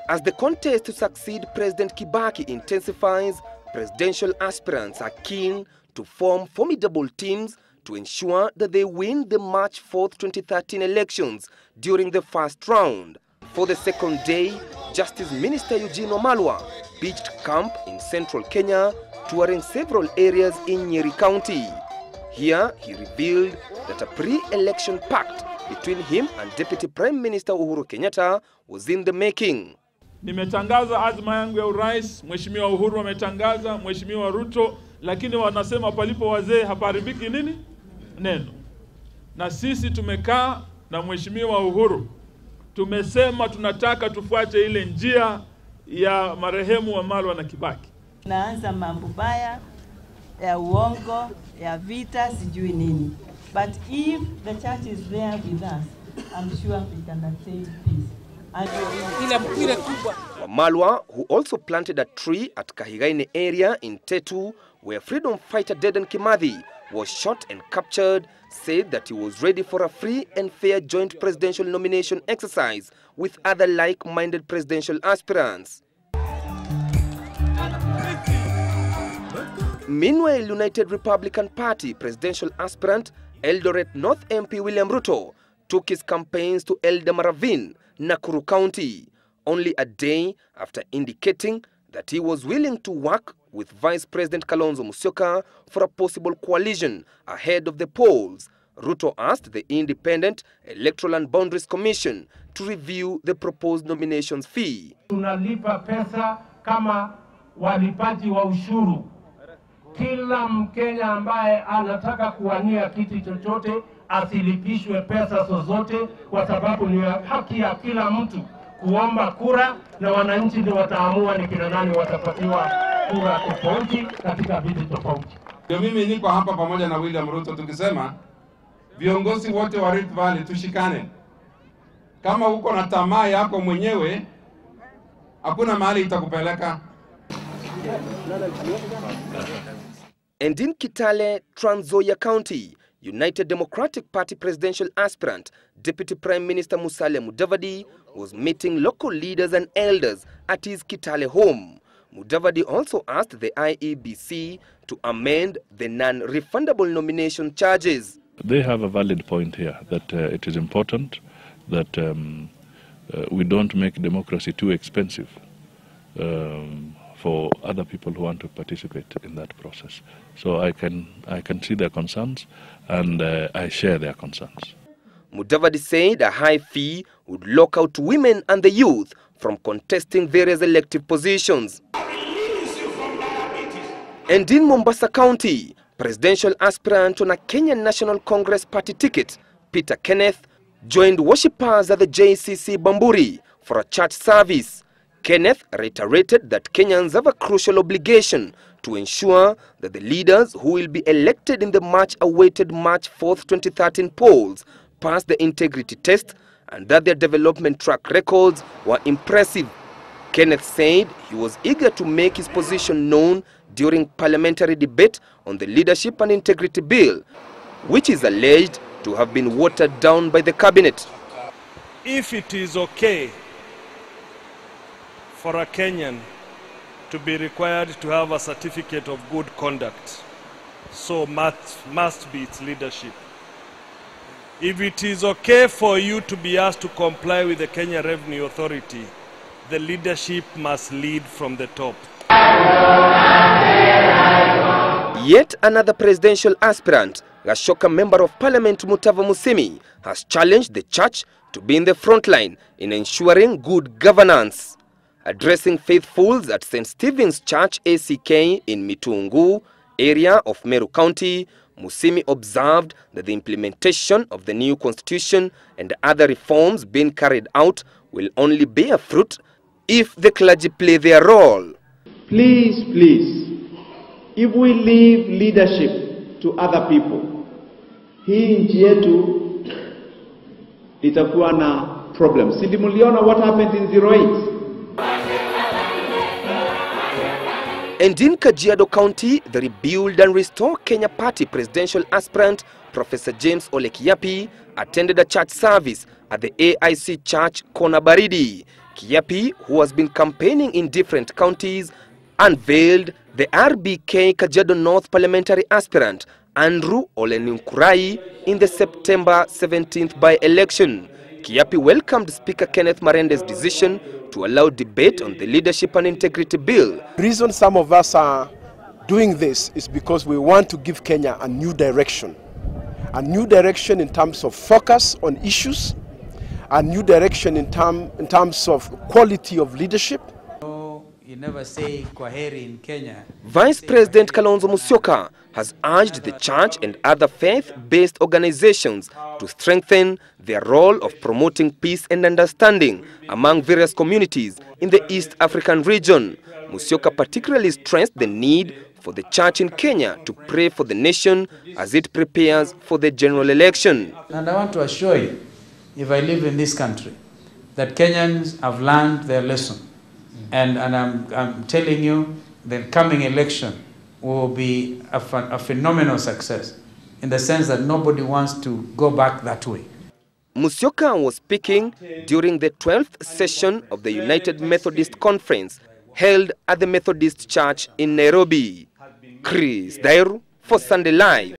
As the contest to succeed President Kibaki intensifies, presidential aspirants are keen to form formidable teams to ensure that they win the March 4th, 2013 elections during the first round. For the second day, Justice Minister Eugene Wamalwa pitched camp in central Kenya, touring several areas in Nyeri County. Here, he revealed that a pre-election pact between him and Deputy Prime Minister Uhuru Kenyatta was in the making. Nimetangaza azma yangu ya urais, Mheshimiwa Uhuru ametangaza, Mheshimiwa Ruto, lakini wanasema palipo wazee haparibiki nini? Neno. Na sisi tumekaa na Mheshimiwa Uhuru. Tumesema tunataka tufuate ile njia ya marehemu Wamalwa na Kibaki. Naanza mambo baya, ya uongo, ya vita, sijui nini. But if the church is there with us, I'm sure we can attain peace. Wamalwa, who also planted a tree at Kahigaine area in Tetu, where freedom fighter Dedan Kimathi was shot and captured, said that he was ready for a free and fair joint presidential nomination exercise with other like-minded presidential aspirants. Meanwhile, United Republican Party presidential aspirant Eldoret North MP William Ruto took his campaigns to Eldama Ravine, Nakuru County, only a day after indicating that he was willing to work with Vice President Kalonzo Musyoka for a possible coalition ahead of the polls. Ruto asked the Independent Electoral and Boundaries Commission to review the proposed nominations fee. Tunalipa pesa kama walipaji wa ushuru. Kila Mkenya ambaye anataka kuwania kiti chochote asilipishwe pesa zozote, kwa sababu ni haki ya kila mtu kuomba kura, na wananchi ndio wataamua ni kina nani watapatiwa kura tofauti katika viti tofauti. Ndio mimi niko hapa pamoja na William Ruto tukisema viongozi wote wa Rift Valley tushikane. Kama uko na tamaa yako mwenyewe, hakuna mahali itakupeleka. And in Kitale, Trans Nzoia County, United Democratic Party presidential aspirant Deputy Prime Minister Musalia Mudavadi was meeting local leaders and elders at his Kitale home. Mudavadi also asked the IEBC to amend the non-refundable nomination charges. They have a valid point here that it is important that we don't make democracy too expensive for other people who want to participate in that process. So I can see their concerns, and I share their concerns. Mudavadi said a high fee would lock out women and the youth from contesting various elective positions. And in Mombasa County, presidential aspirant on a Kenyan National Congress Party ticket, Peter Kenneth, joined worshippers at the JCC Bamburi for a church service. Kenneth reiterated that Kenyans have a crucial obligation to ensure that the leaders who will be elected in the much-awaited March 4th, 2013 polls pass the integrity test and that their development track records were impressive. Kenneth said he was eager to make his position known during parliamentary debate on the Leadership and Integrity Bill, which is alleged to have been watered down by the cabinet. If it is okay for a Kenyan to be required to have a certificate of good conduct, so must be its leadership. If it is okay for you to be asked to comply with the Kenya Revenue Authority, the leadership must lead from the top. Yet another presidential aspirant, Gashoka Member of Parliament Mutava Musimi, has challenged the church to be in the front line in ensuring good governance. Addressing faithfuls at St. Stephen's Church ACK in Mitungu area of Meru County, Musimi observed that the implementation of the new constitution and other reforms being carried out will only bear fruit if the clergy play their role. Please, if we leave leadership to other people, hii nchi yetu itakuwa na problems. Sidi muliona what happened in 08? And in Kajiado County, the Rebuild and Restore Kenya Party presidential aspirant Professor James Ole Kiapi attended a church service at the AIC Church Konabaridi. Kiapi, who has been campaigning in different counties, unveiled the RBK Kajiado North parliamentary aspirant Andrew Ole Nkurai in the September 17th by-election. Kiapi welcomed Speaker Kenneth Marende's decision to allow debate on the Leadership and Integrity Bill. The reason some of us are doing this is because we want to give Kenya a new direction in terms of focus on issues, a new direction in terms of quality of leadership. You never say kwaheri in Kenya. Vice President Kalonzo Musyoka has urged the church and other faith-based organizations to strengthen their role of promoting peace and understanding among various communities in the East African region. Musyoka particularly stressed the need for the church in Kenya to pray for the nation as it prepares for the general election. And I want to assure you, if I live in this country, that Kenyans have learned their lesson. And I'm telling you, the coming election will be a phenomenal success in the sense that nobody wants to go back that way. Musyoka was speaking during the 12th session of the United Methodist Conference held at the Methodist Church in Nairobi. Chris Dairu for Sunday Live.